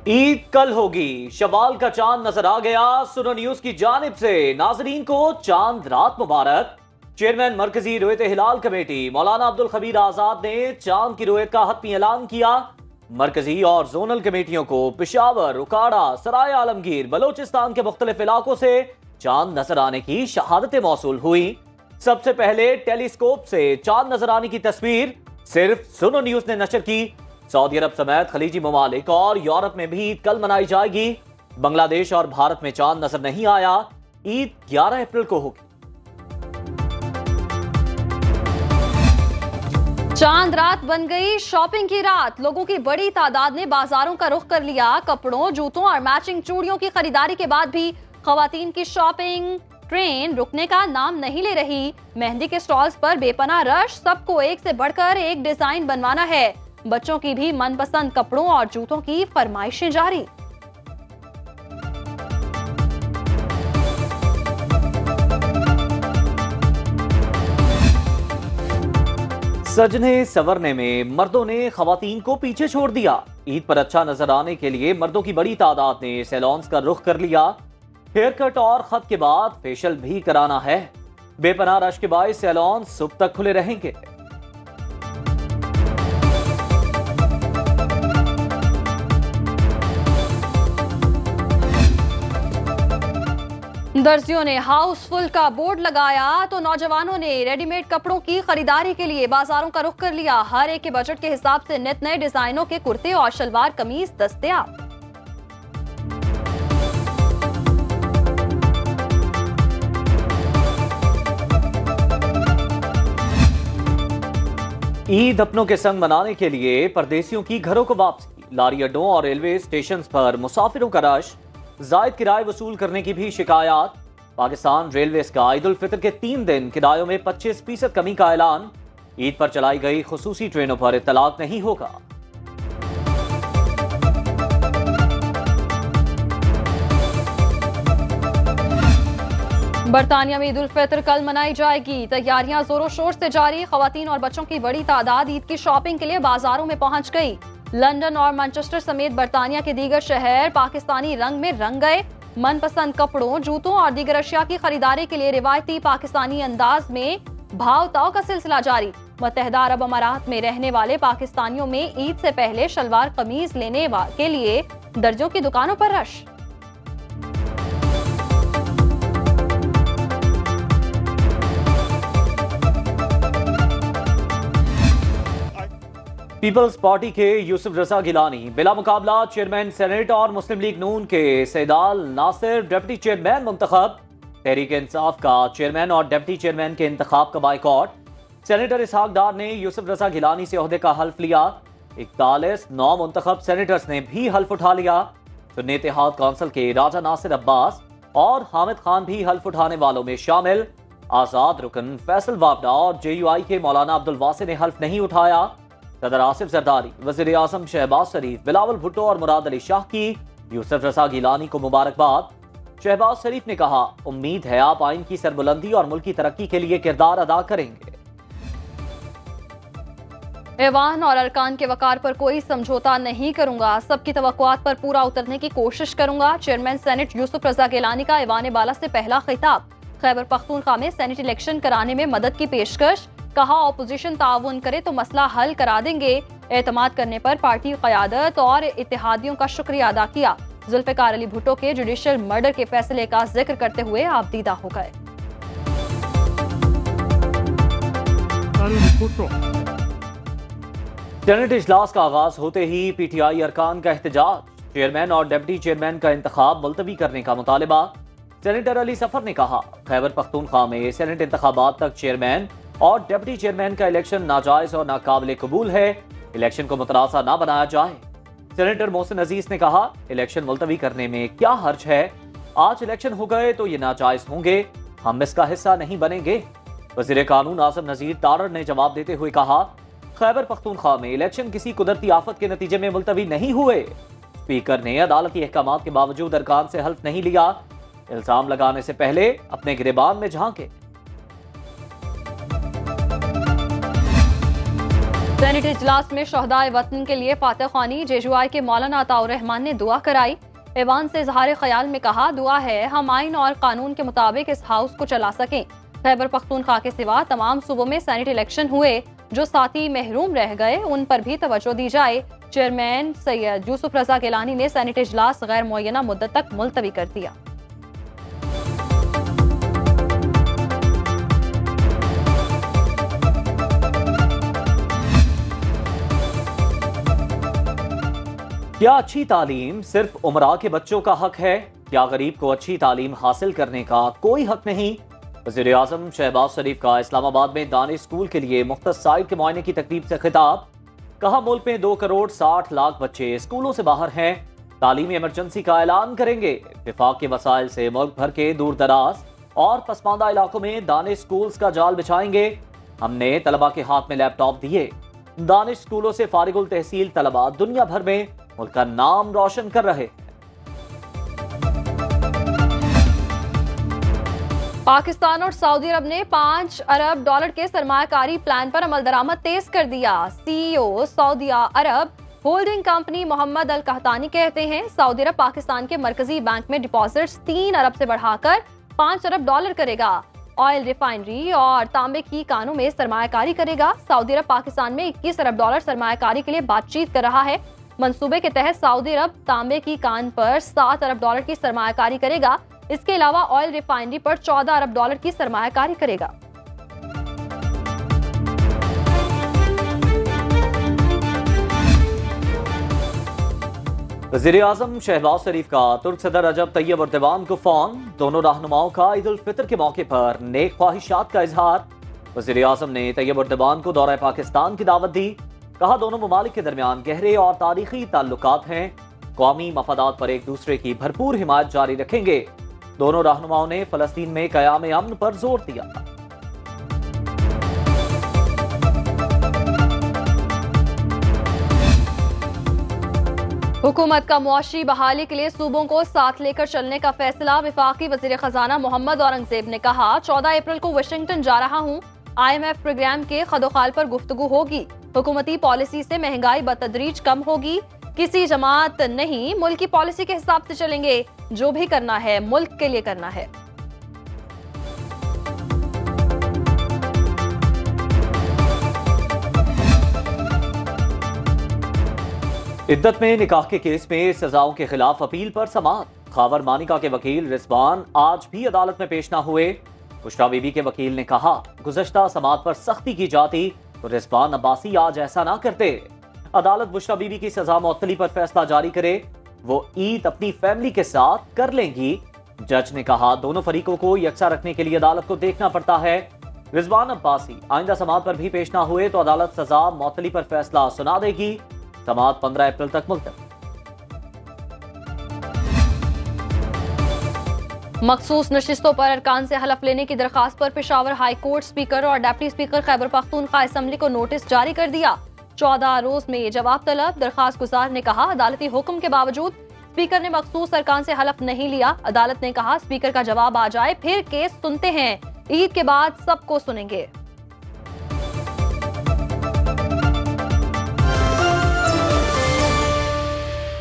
ईद कल होगी, शवाल का चांद नजर आ गया। सुनो न्यूज की जानिब से नाजरीन को चांद रात मुबारक। चेयरमैन मरकजी रुयत हिलाल कमेटी मौलाना अब्दुल खबीर आजाद ने चांद की रुयत का हतमी ऐलान किया। मरकजी और जोनल कमेटियों को पिशावर, उकाड़ा, सराय आलमगीर, बलोचिस्तान के मुख्तलिफ इलाकों से चांद नजर आने की शहादतें मौसूल हुई। सबसे पहले टेलीस्कोप से चांद नजर आने की तस्वीर सिर्फ सुनो न्यूज ने नशर की। सऊदी अरब समेत खलीजी ममालिक और यूरोप में भी ईद कल मनाई जाएगी। बांग्लादेश और भारत में चांद नजर नहीं आया। ईद 11 अप्रैल को होगी। चांद रात बन गई शॉपिंग की रात। लोगों की बड़ी तादाद ने बाजारों का रुख कर लिया। कपड़ों, जूतों और मैचिंग चूड़ियों की खरीदारी के बाद भी खवातीन की शॉपिंग ट्रेन रुकने का नाम नहीं ले रही। मेहंदी के स्टॉल्स पर बेपनाह रश, सबको एक से बढ़कर एक डिजाइन बनवाना है। बच्चों की भी मनपसंद कपड़ों और जूतों की फरमाइशें जारी। सजने संवरने में मर्दों ने खवातीन को पीछे छोड़ दिया। ईद पर अच्छा नजर आने के लिए मर्दों की बड़ी तादाद ने सैलून्स का रुख कर लिया। हेयर कट और खत के बाद फेशियल भी कराना है। बेपनाह रश के बायस सैलून सुबह तक खुले रहेंगे। दर्जियों ने हाउसफुल का बोर्ड लगाया तो नौजवानों ने रेडीमेड कपड़ों की खरीदारी के लिए बाजारों का रुख कर लिया। हर एक के बजट के हिसाब से नित नए डिजाइनों के कुर्ते और शलवार कमीज दस्तयाब। ईद अपनों के संग मनाने के लिए परदेसियों की घरों को वापसी। लारी अड्डों और रेलवे स्टेशन पर मुसाफिरों का रश। जायद किराए वसूल करने की भी शिकायत। पाकिस्तान रेलवेज का ईद उल फितर के 3 दिन किरायों में 25% कमी का ऐलान। ईद पर चलाई गई खुसूसी ट्रेनों पर इत्तलाक नहीं होगा। बरतानिया में ईद उल फितर कल मनाई जाएगी। तैयारियां जोरों शोर से जारी। खवातीन और बच्चों की बड़ी तादाद ईद की शॉपिंग के लिए बाजारों में पहुंच गई। लंदन और मैनचेस्टर समेत बरतानिया के दीगर शहर पाकिस्तानी रंग में रंग गए। मनपसंद कपड़ों, जूतों और दीगर अशिया की खरीदारी के लिए रिवायती पाकिस्तानी अंदाज में भाव ताव का सिलसिला जारी। मुत्तहिदा अरब अमारात में रहने वाले पाकिस्तानियों में ईद से पहले शलवार कमीज लेने के लिए दर्जों की दुकानों पर रश। पीपल्स पार्टी के यूसुफ रजा गिलानी बिला मुकाबला चेयरमैन सेनेट और मुस्लिम लीग नून के सैदाल नासिर डिप्टी चेयरमैन मुंतखब। तहरीक इंसाफ का चेयरमैन और डिप्टी चेयरमैन के इंतखाब का बाइकॉट। सेनेटर इसहाक डार ने यूसुफ रजा गिलानी से ओहदे का हल्फ लिया। 41 नौ मुंतखब सेनेटर्स ने भी हल्फ उठा लिया। सुन्नी इत्तेहाद काउंसिल के राजा नासिर अब्बास और हामिद खान भी हल्फ उठाने वालों में शामिल। आजाद रुकन फैसल वापडा और JUI के मौलाना अब्दुल वासी ने हल्फ नहीं उठाया। सदर आसिफ जरदारी, वज़ीर आज़म शहबाज शरीफ, बिलावल भुट्टो और मुराद अली शाह की यूसुफ रजा गिलानी को मुबारकबाद। शहबाज शरीफ ने कहा, उम्मीद है आप आइन की सरबुलंदी और मुल्क की तरक्की के लिए किरदार अदा करेंगे। ऐवान और अरकान के वकार पर कोई समझौता नहीं करूंगा। सबकी तवक्कुआत पर पूरा उतरने की कोशिश करूंगा। चेयरमैन सेनेट यूसुफ रजा गिलानी का ऐवान बाला से पहला खिताब। खैबर पख्तूनख्वा में सेनेट इलेक्शन कराने में मदद की पेशकश। कहा, ऑपोजिशन ताउन करे तो मसला हल करा देंगे। एतमाद करने पर पार्टी क़यादत और इत्तेहादियों का शुक्रिया अदा किया। जुल्फ़िकार अली भुट्टो के जुडिशियल मर्डर के फैसले का जिक्र करते हुए आपदीदा हो गए। सेनेट इजलास का आगाज होते ही PTI अरकान का एहतजाज। चेयरमैन और डिप्टी चेयरमैन का इंतखाब मुलतवी करने का मुतालबा। सेनेटर अली सफर ने कहा, खैबर पख्तूनख्वा में सेनेट इंतखाबात तक चेयरमैन और डिप्टी चेयरमैन का इलेक्शन नाजायज और नाकाबिले कबूल है। इलेक्शन को मुतरासा ना बनाया जाए। सेनेटर मोहसिन अजीज ने कहा, इलेक्शन मुलतवी करने में क्या हर्ज है। आज इलेक्शन हो गए तो ये नाजायज होंगे, हम इसका हिस्सा नहीं बनेंगे। वजीर कानून आसिम नजीर तारड़ ने जवाब देते हुए कहा, खैबर पख्तूनख्वा में इलेक्शन किसी कुदरती आफत के नतीजे में मुलतवी नहीं हुए। स्पीकर ने अदालती अहकामात के बावजूद अरकान से हल्फ नहीं लिया। इल्जाम लगाने से पहले अपने गिरेबान में झांके। सेनेट इजलास में शहदाए वतन के लिए फातह ख्वानी जेजुआई के मौलाना अताउर रहमान ने दुआ कराई। ऐवान से इजहार ख्याल में कहा, दुआ है हम आइन और कानून के मुताबिक इस हाउस को चला सकें। खैबर पख्तूनख्वा के सिवा तमाम सूबों में सेनेट इलेक्शन हुए, जो साथी महरूम रह गए उन पर भी तवज्जो दी जाए। चेयरमैन सैयद यूसुफ रजा गिलानी ने सेनेट इजलास गैर मुअय्यना मुद्दत तक मुलतवी कर दिया। क्या अच्छी तालीम सिर्फ उमरा के बच्चों का हक है? क्या गरीब को अच्छी तालीम हासिल करने का कोई हक नहीं? वज़ीर आज़म शहबाज शरीफ का इस्लामाबाद में दानिश स्कूल के लिए मुख्तस साइट के मुआयने की तकरीब से खिताब। कहा, मुल्क में 2 करोड़ 60 लाख बच्चे स्कूलों से बाहर हैं। तालीमी इमरजेंसी का ऐलान करेंगे। विफाक के वसाइल से मुल्क भर के दूर दराज और पसमानदा इलाकों में दानिश स्कूल्स का जाल बिछाएंगे। हमने तलबा के हाथ में लैपटॉप दिए। दानिश स्कूलों से फारिगुल तहसील तलबा दुनिया भर में मुल्क का नाम रोशन कर रहे। पाकिस्तान और सऊदी अरब ने $5 अरब के सरमायाकारी प्लान पर अमल दरामद तेज कर दिया। सीईओ सऊदी अरब होल्डिंग कंपनी मोहम्मद अल कहतानी कहते हैं, सऊदी अरब पाकिस्तान के मरकजी बैंक में डिपॉजिट्स 3 अरब से बढ़ाकर $5 अरब करेगा। ऑयल रिफाइनरी और तांबे की कानों में सरमायाकारी करेगा। सऊदी अरब पाकिस्तान में $21 अरब सरमायाकारी के लिए बातचीत कर रहा है। मंसूबे के तहत सऊदी अरब तांबे की कान पर $7 अरब की सरमायाकारी करेगा। इसके अलावा ऑयल रिफाइनरी पर $14 अरब की सरमायाकारी करेगा। वज़ीर आज़म शहबाज शरीफ का तुर्क सदर रजब तैयब अर्दवान को फोन। दोनों रहनुमाओं का ईद उल फितर के मौके पर नेक ख्वाहिशात का इजहार। वज़ीर आज़म ने तैयब अर्दवान को दौरा पाकिस्तान की दावत दी। कहा, दोनों ममालिक के दरमियान गहरे और तारीखी ताल्लुकात हैं। कौमी मफादात पर एक दूसरे की भरपूर हिमायत जारी रखेंगे। दोनों रहनुमाओं ने फलस्तीन में क़याम अमन पर जोर दिया। हुकूमत का मुआशी बहाली के लिए सूबों को साथ लेकर चलने का फैसला। वफाकी वजीर खजाना मोहम्मद औरंगजेब ने कहा, 14 अप्रैल को वाशिंगटन जा रहा हूँ। IMF प्रोग्राम के खदोखाल पर गुफ्तगू होगी। हुकूमती पॉलिसी से महंगाई बतदरीज कम होगी। किसी जमात नहीं, मुल्क की पॉलिसी के हिसाब से चलेंगे। जो भी करना है मुल्क के लिए करना है। इद्दत में निकाह के केस में सजाओं के खिलाफ अपील पर समाअत। खावर मानिका के वकील रिजवान आज भी अदालत में पेश न हुए। बुशरा बीबी के वकील ने कहा, गुज़श्ता समाअत पर सख्ती की जाती तो रिजवान अब्बासी आज ऐसा ना करते। अदालत बुशरा बीबी की सजा मुअत्तली पर फैसला जारी करे। वो ईद अपनी फैमिली के साथ कर लेंगी। जज ने कहा, दोनों फरीकों को यकसा रखने के लिए अदालत को देखना पड़ता है। रिजवान अब्बासी आइंदा समाअत पर भी पेश ना हुए तो अदालत सजा मुअत्तली पर फैसला सुना देगी। समाअत 15 अप्रैल तक मुलतवी। मखसूस नशिस्तों पर अरकान से हलफ लेने की दरखास्त पर पेशावर हाई कोर्ट स्पीकर और deputy speaker Khyber Pakhtunkhwa assembly को नोटिस जारी कर दिया। 14 रोज में जवाब तलब। दरखास्त गुजार ने कहा, अदालती हुक्म के बावजूद स्पीकर ने मखसूस अरकान से हलफ नहीं लिया। अदालत ने कहा, स्पीकर का जवाब आ जाए फिर केस सुनते हैं। ईद के बाद सबको सुनेंगे।